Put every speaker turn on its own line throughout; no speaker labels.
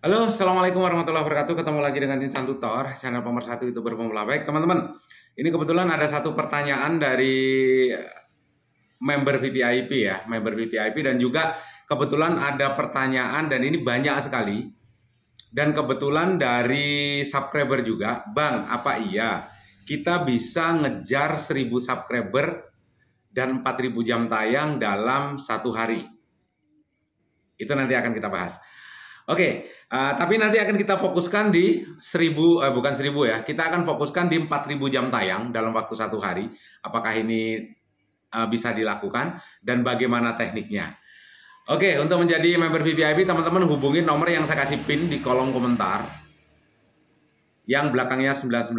Halo, Assalamualaikum warahmatullahi wabarakatuh. Ketemu lagi dengan Insan Tutor, channel pemersatu itu berpemula. Baik, teman-teman. Ini kebetulan ada satu pertanyaan dari member VVIP ya, member VVIP, dan juga kebetulan ada pertanyaan, dan ini banyak sekali. Dan kebetulan dari subscriber juga, Bang, apa iya kita bisa ngejar 1000 subscriber dan 4000 jam tayang dalam satu hari? Itu nanti akan kita bahas. Oke, tapi nanti akan kita fokuskan di 1000, bukan 1000 ya, kita akan fokuskan di 4000 jam tayang dalam waktu satu hari. Apakah ini bisa dilakukan dan bagaimana tekniknya? Oke, untuk menjadi member VVIP, teman-teman hubungi nomor yang saya kasih pin di kolom komentar, yang belakangnya 990.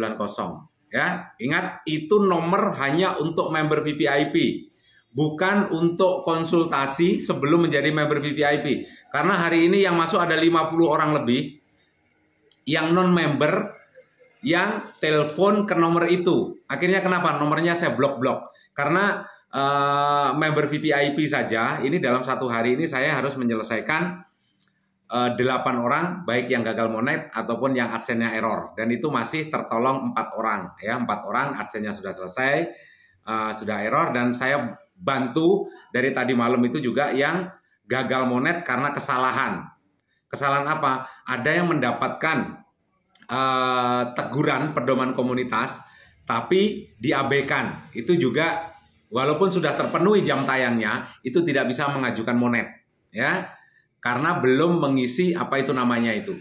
Ya, ingat itu nomor hanya untuk member VVIP. Bukan untuk konsultasi sebelum menjadi member VVIP. Karena hari ini yang masuk ada 50 orang lebih yang non-member yang telepon ke nomor itu. Akhirnya kenapa? Nomornya saya blok-blok. Karena member VVIP saja, ini dalam satu hari ini saya harus menyelesaikan 8 orang, baik yang gagal monet ataupun yang adsense-nya error. Dan itu masih tertolong 4 orang. Ya, 4 orang adsense-nya sudah selesai, sudah error, dan saya bantu dari tadi malam itu juga yang gagal monet karena kesalahan. Kesalahan apa? Ada yang mendapatkan teguran pedoman komunitas tapi diabaikan. Itu juga walaupun sudah terpenuhi jam tayangnya, itu tidak bisa mengajukan monet, ya. Karena belum mengisi apa itu namanya itu.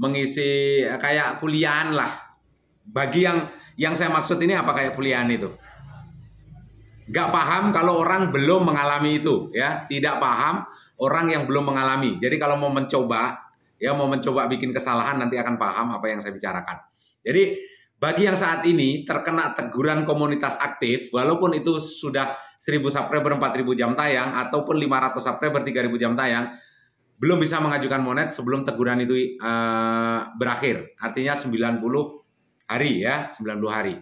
Mengisi kayak kuliahan lah. Bagi yang saya maksud ini apa kayak kuliahan itu? Nggak paham kalau orang belum mengalami itu, ya. Tidak paham orang yang belum mengalami. Jadi kalau mau mencoba, ya mau mencoba bikin kesalahan, nanti akan paham apa yang saya bicarakan. Jadi bagi yang saat ini terkena teguran komunitas aktif, walaupun itu sudah 1000 subscriber 4000 jam tayang, ataupun 500 subscriber 3000 jam tayang, belum bisa mengajukan monet sebelum teguran itu berakhir. Artinya 90 hari ya, 90 hari.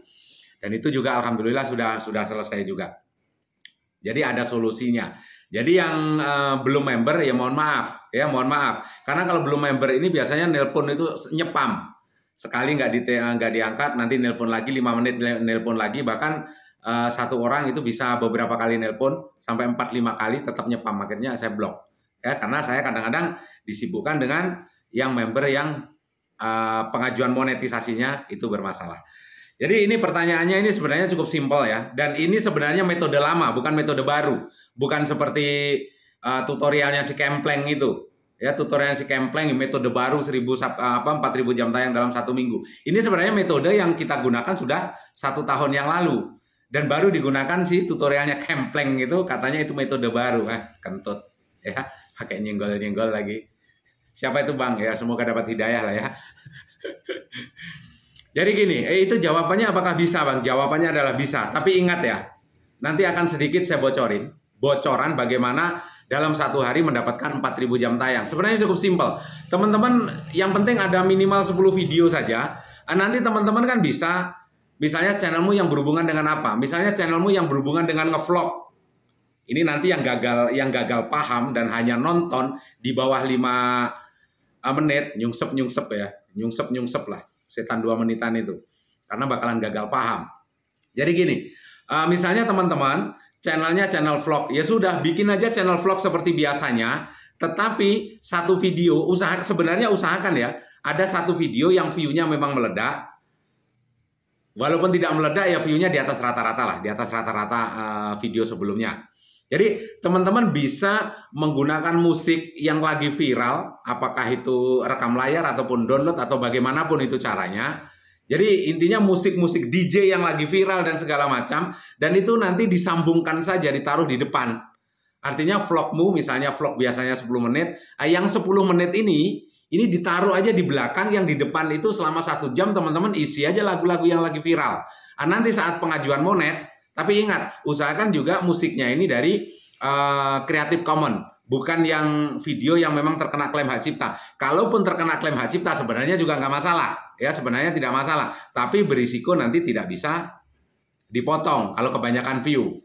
Dan itu juga alhamdulillah sudah selesai juga. Jadi ada solusinya. Jadi yang belum member ya mohon maaf, ya mohon maaf. Karena kalau belum member ini biasanya nelpon itu nyepam. Sekali nggak diangkat, nanti nelpon lagi 5 menit nelpon lagi, bahkan satu orang itu bisa beberapa kali nelpon sampai 4-5 kali tetap nyepam. Akhirnya saya blok. Ya, karena saya kadang-kadang disibukkan dengan yang member yang pengajuan monetisasinya itu bermasalah. Jadi ini pertanyaannya ini sebenarnya cukup simpel ya. Dan ini sebenarnya metode lama, bukan metode baru. Bukan seperti tutorialnya si Kempleng itu. Ya, tutorialnya si Kempleng, metode baru 4000 jam tayang dalam 1 minggu. Ini sebenarnya metode yang kita gunakan sudah 1 tahun yang lalu. Dan baru digunakan si tutorialnya Kempleng itu, katanya itu metode baru. Kentut. Ya, pakai nyenggol-nyenggol lagi. Siapa itu Bang? Ya, semoga dapat hidayah lah ya. Jadi gini, itu jawabannya apakah bisa Bang? Jawabannya adalah bisa, tapi ingat ya, nanti akan sedikit saya bocoran bagaimana dalam satu hari mendapatkan 4000 jam tayang. Sebenarnya cukup simpel. Teman-teman, yang penting ada minimal 10 video saja. Nanti teman-teman kan bisa, misalnya channelmu yang berhubungan dengan apa? Misalnya channelmu yang berhubungan dengan ngevlog. Ini nanti yang gagal paham dan hanya nonton di bawah 5 menit, nyungsep ya, nyungsep lah. Setan 2 menitan itu, karena bakalan gagal paham. Jadi gini, misalnya teman-teman channelnya channel vlog, ya sudah bikin aja channel vlog seperti biasanya, tetapi satu video sebenarnya usahakan ya ada satu video yang view-nya memang meledak. Walaupun tidak meledak ya view-nya di atas rata-rata lah, di atas rata-rata video sebelumnya. Jadi teman-teman bisa menggunakan musik yang lagi viral, apakah itu rekam layar ataupun download atau bagaimanapun itu caranya. Jadi intinya musik-musik DJ yang lagi viral dan segala macam, dan itu nanti disambungkan saja, ditaruh di depan. Artinya vlogmu, misalnya vlog biasanya 10 menit, yang 10 menit ini ditaruh aja di belakang, yang di depan itu selama 1 jam teman-teman isi aja lagu-lagu yang lagi viral. Nanti saat pengajuan monet, tapi ingat, usahakan juga musiknya ini dari Creative Commons, bukan yang video yang memang terkena klaim hak cipta. Kalaupun terkena klaim hak cipta sebenarnya juga nggak masalah, ya sebenarnya tidak masalah. Tapi berisiko nanti tidak bisa dipotong kalau kebanyakan view.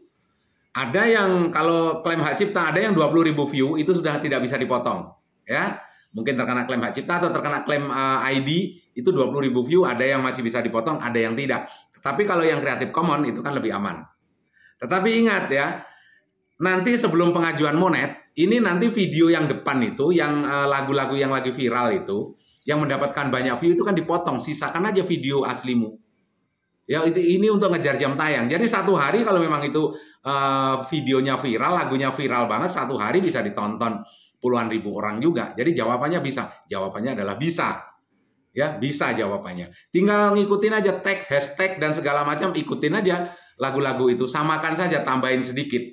Ada yang kalau klaim hak cipta ada yang 20.000 view itu sudah tidak bisa dipotong, ya. mungkin terkena klaim hak cipta atau terkena klaim ID, itu 20.000 view, ada yang masih bisa dipotong, ada yang tidak. Tetapi kalau yang Creative Commons itu kan lebih aman. Tetapi ingat ya, nanti sebelum pengajuan monet, ini nanti video yang depan itu, yang lagu-lagu yang lagi viral itu, yang mendapatkan banyak view itu kan dipotong, sisakan aja video aslimu. Ya ini untuk ngejar jam tayang. Jadi satu hari kalau memang itu videonya viral, lagunya viral banget, satu hari bisa ditonton puluhan ribu orang juga. Jadi jawabannya bisa. Jawabannya adalah bisa. Ya, bisa jawabannya. Tinggal ngikutin aja tag, hashtag dan segala macam, ikutin aja lagu-lagu itu, samakan saja, tambahin sedikit.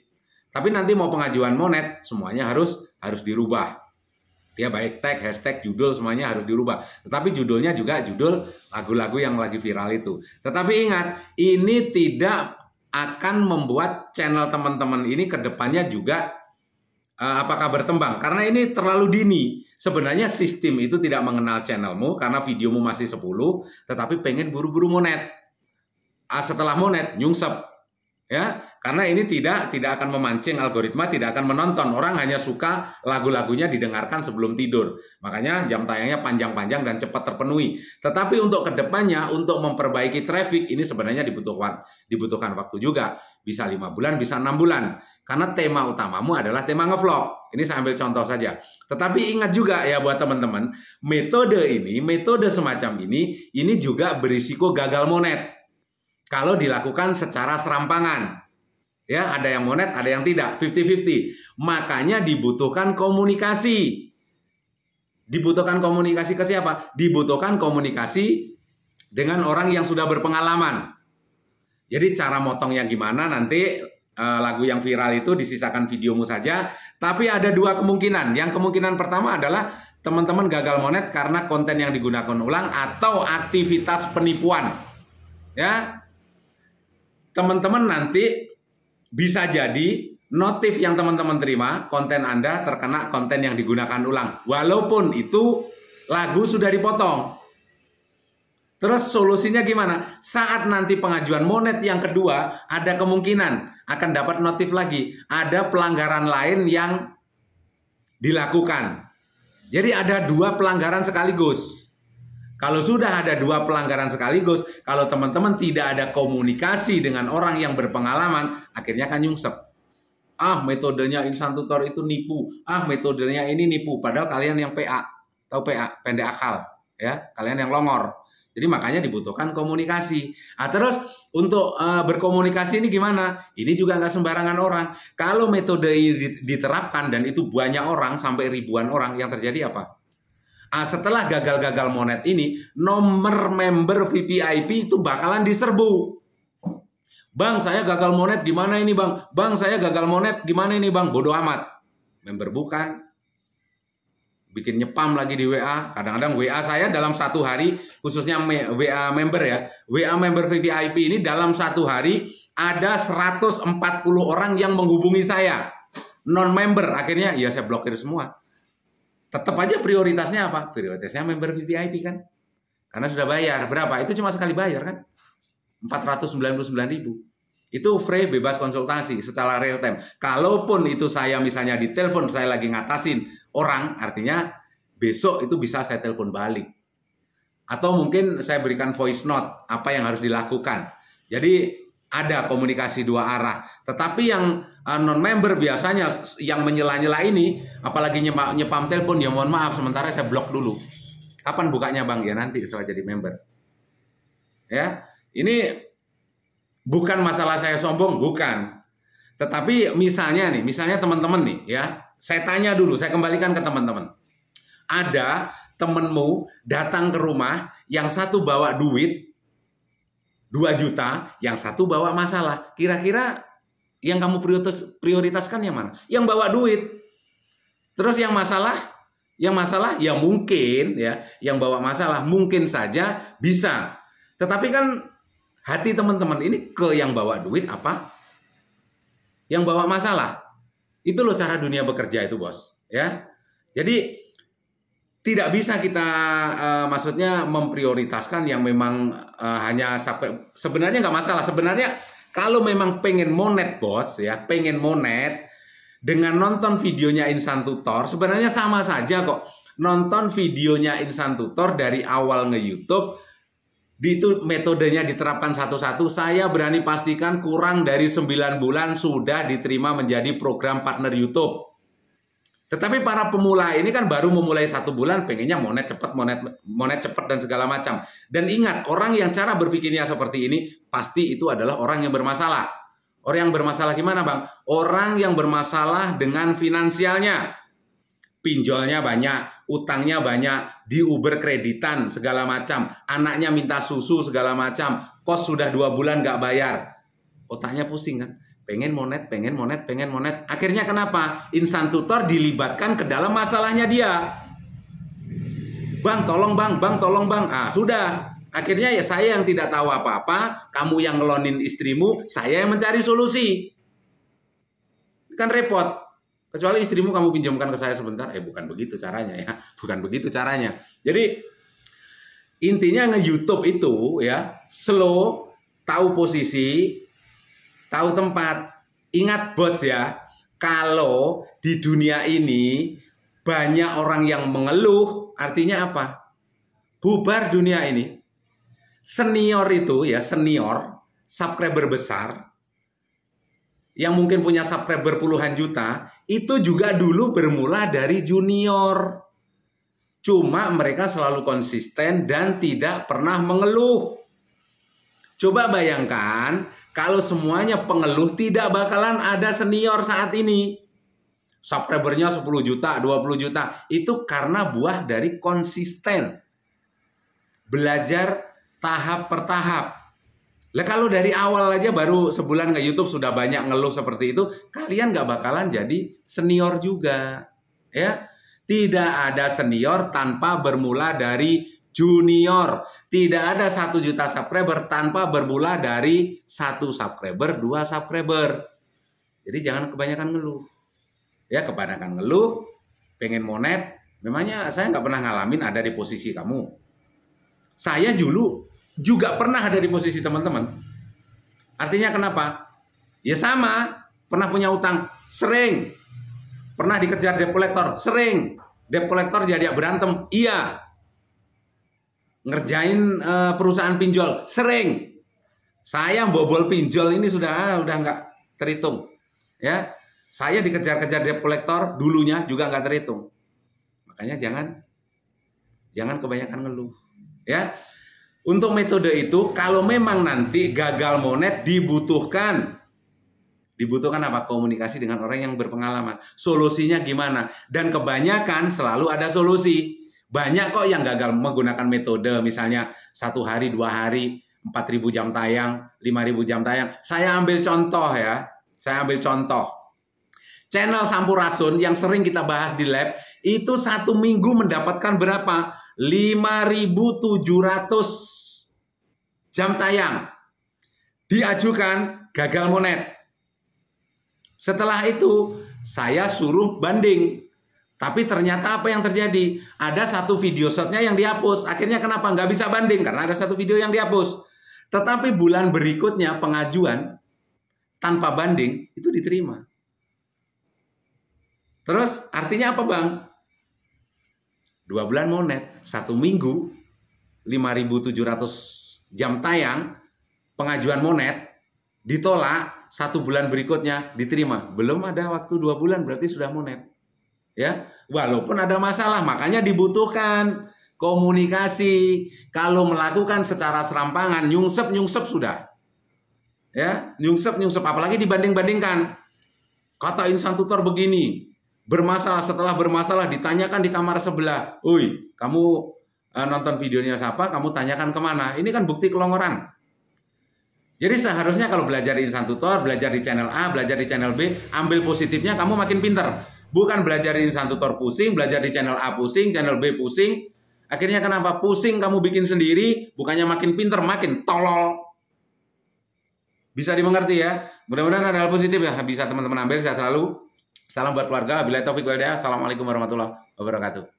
Tapi nanti mau pengajuan monet, semuanya harus dirubah. Ya baik tag, hashtag, judul semuanya harus dirubah. Tetapi judulnya juga judul lagu-lagu yang lagi viral itu. Tetapi ingat, ini tidak akan membuat channel teman-teman ini ke depannya juga apakah berkembang. Karena ini terlalu dini. Sebenarnya sistem itu tidak mengenal channelmu karena videomu masih 10, tetapi pengen buru-buru monet. Setelah monet, nyungsep. Ya, karena ini tidak akan memancing algoritma, tidak akan menonton. Orang hanya suka lagu-lagunya didengarkan sebelum tidur. Makanya jam tayangnya panjang-panjang dan cepat terpenuhi. Tetapi untuk kedepannya, untuk memperbaiki traffic, ini sebenarnya dibutuhkan waktu juga. Bisa 5 bulan, bisa 6 bulan. Karena tema utamamu adalah tema ngevlog. Ini saya ambil contoh saja. Tetapi ingat juga ya buat teman-teman, metode semacam ini juga berisiko gagal monet. Kalau dilakukan secara serampangan. Ya, ada yang monet, ada yang tidak, 50-50. Makanya dibutuhkan komunikasi. Dibutuhkan komunikasi ke siapa? Dibutuhkan komunikasi dengan orang yang sudah berpengalaman. Jadi cara motongnya gimana nanti lagu yang viral itu disisakan videomu saja. Tapi ada dua kemungkinan. Yang kemungkinan pertama adalah teman-teman gagal monet karena konten yang digunakan ulang atau aktivitas penipuan. Ya, teman-teman nanti bisa jadi notif yang teman-teman terima, konten Anda terkena konten yang digunakan ulang. Walaupun itu lagu sudah dipotong. Terus solusinya gimana? Saat nanti pengajuan monet yang kedua, ada kemungkinan akan dapat notif lagi. Ada pelanggaran lain yang dilakukan. Jadi ada dua pelanggaran sekaligus. Kalau sudah ada dua pelanggaran sekaligus, kalau teman-teman tidak ada komunikasi dengan orang yang berpengalaman, akhirnya kan nyungsep. Metodenya Insan Tutor itu nipu. Metodenya ini nipu. Padahal kalian yang PA, tahu PA, pendek akal, ya, kalian yang longor. Jadi makanya dibutuhkan komunikasi. Terus untuk berkomunikasi ini gimana? Ini juga nggak sembarangan orang. Kalau metode ini diterapkan dan itu banyak orang sampai ribuan orang, yang terjadi apa? Setelah gagal-gagal monet ini, nomor member VVIP itu bakalan diserbu. Bang, saya gagal monet gimana ini bang? Bang, saya gagal monet gimana ini bang? Bodoh amat. Member bukan. Bikin nyepam lagi di WA. Kadang-kadang WA saya dalam satu hari, khususnya WA member ya. WA member VVIP ini dalam satu hari ada 140 orang yang menghubungi saya. Non-member, akhirnya ya saya blokir semua. Tetap aja prioritasnya apa? Prioritasnya member VVIP kan? Karena sudah bayar. Berapa? Itu cuma sekali bayar kan? 499.000. Itu free, bebas konsultasi secara real time. Kalaupun itu saya misalnya ditelepon, saya lagi ngatasin orang, artinya besok itu bisa saya telepon balik. Atau mungkin saya berikan voice note, apa yang harus dilakukan. Jadi ada komunikasi dua arah. Tetapi yang non-member biasanya yang menyela-nyela ini, apalagi nyepam telepon, ya mohon maaf, sementara saya blok dulu. Kapan bukanya bang? Ya nanti setelah jadi member. Ya, ini bukan masalah saya sombong, bukan. Tetapi misalnya teman-teman nih, ya, saya tanya dulu, saya kembalikan ke teman-teman. Ada temenmu datang ke rumah, yang satu bawa duit 2 juta, yang satu bawa masalah. Kira-kira yang kamu prioritaskan yang mana? Yang bawa duit. Terus yang masalah ya mungkin ya, yang bawa masalah mungkin saja bisa. Tetapi kan hati teman-teman ini ke yang bawa duit apa? Yang bawa masalah. Itu loh cara dunia bekerja itu, bos. Ya. Jadi tidak bisa kita maksudnya memprioritaskan yang memang hanya sampai, sebenarnya nggak masalah. Sebenarnya kalau memang pengen monet bos ya, pengen monet, dengan nonton videonya Insan Tutor sebenarnya sama saja kok. Nonton videonya Insan Tutor dari awal nge-YouTube, itu metodenya diterapkan satu-satu, saya berani pastikan kurang dari 9 bulan sudah diterima menjadi program partner YouTube. Tetapi para pemula ini kan baru memulai 1 bulan, pengennya monet cepat, monet cepat dan segala macam. Dan ingat, orang yang cara berpikirnya seperti ini, pasti itu adalah orang yang bermasalah. Orang yang bermasalah gimana Bang? Orang yang bermasalah dengan finansialnya. Pinjolnya banyak, utangnya banyak, di Uber kreditan, segala macam. Anaknya minta susu, segala macam. Kos sudah 2 bulan nggak bayar. Otaknya pusing kan? Pengen monet, pengen monet, pengen monet. Akhirnya kenapa? Insan Tutor dilibatkan ke dalam masalahnya dia. Bang, tolong bang, bang, tolong bang. Ah, sudah. Akhirnya ya saya yang tidak tahu apa-apa, kamu yang ngelonin istrimu, saya yang mencari solusi. Kan repot. Kecuali istrimu kamu pinjamkan ke saya sebentar. Bukan begitu caranya ya. Bukan begitu caranya. Jadi intinya nge-YouTube itu ya, slow, tahu posisi, tahu tempat. Ingat bos ya, kalau di dunia ini banyak orang yang mengeluh, artinya apa? Bubar dunia ini. Senior itu ya, senior, subscriber besar, yang mungkin punya subscriber puluhan juta, itu juga dulu bermula dari junior. Cuma mereka selalu konsisten dan tidak pernah mengeluh. Coba bayangkan, kalau semuanya pengeluh, tidak bakalan ada senior saat ini. Subscribernya 10 juta, 20 juta. Itu karena buah dari konsisten. Belajar tahap per tahap. Lah kalau dari awal aja baru sebulan ke YouTube sudah banyak ngeluh seperti itu, kalian nggak bakalan jadi senior juga. Ya, tidak ada senior tanpa bermula dari junior. Tidak ada 1 juta subscriber tanpa bermula dari 1 subscriber, 2 subscriber. Jadi jangan kebanyakan ngeluh. Ya, kebanyakan ngeluh, pengen monet. Memangnya saya nggak pernah ngalamin ada di posisi kamu. Saya dulu juga pernah ada di posisi teman-teman. Artinya kenapa? Ya sama, pernah punya utang, sering. Pernah dikejar debt collector, sering. Debt collector jadi berantem, iya. Ngerjain perusahaan pinjol, sering. Saya bobol pinjol ini sudah nggak terhitung. Ya, saya dikejar-kejar debt collector dulunya juga nggak terhitung. Makanya jangan kebanyakan ngeluh. Ya. Untuk metode itu, kalau memang nanti gagal monet dibutuhkan apa? Komunikasi dengan orang yang berpengalaman. Solusinya gimana? Dan kebanyakan selalu ada solusi. Banyak kok yang gagal menggunakan metode, misalnya 1 hari, 2 hari, 4.000 jam tayang, 5.000 jam tayang. Saya ambil contoh ya. Saya ambil contoh. Channel Sampurasun yang sering kita bahas di lab, itu 1 minggu mendapatkan berapa? 5.700 jam tayang. Diajukan, gagal monet. Setelah itu, saya suruh banding. Tapi ternyata apa yang terjadi? Ada 1 video shotnya yang dihapus. Akhirnya kenapa? Nggak bisa banding, karena ada 1 video yang dihapus. Tetapi bulan berikutnya pengajuan tanpa banding, itu diterima. Terus artinya apa Bang? 2 bulan monet, 1 minggu, 5.700 jam tayang, pengajuan monet, ditolak, 1 bulan berikutnya diterima. Belum ada waktu 2 bulan, berarti sudah monet. Ya, walaupun ada masalah, makanya dibutuhkan komunikasi. Kalau melakukan secara serampangan, nyungsep sudah. Ya, nyungsep, apalagi dibanding-bandingkan. Kata Insan Tutor begini, bermasalah, setelah bermasalah ditanyakan di kamar sebelah. Woi, kamu nonton videonya siapa, kamu tanyakan kemana. Ini kan bukti kelongoran. Jadi seharusnya kalau belajar di Insan Tutor, belajar di channel A, belajar di channel B, ambil positifnya, kamu makin pinter. Bukan belajar di Insan Tutor pusing, belajar di channel A pusing, channel B pusing. Akhirnya kenapa? Pusing kamu bikin sendiri, bukannya makin pinter, makin tolol. Bisa dimengerti ya? Mudah-mudahan ada hal positif ya, bisa teman-teman ambil. Sehat selalu. Salam buat keluarga. Wabillahi taufiq wal hidayah. Assalamualaikum warahmatullahi wabarakatuh.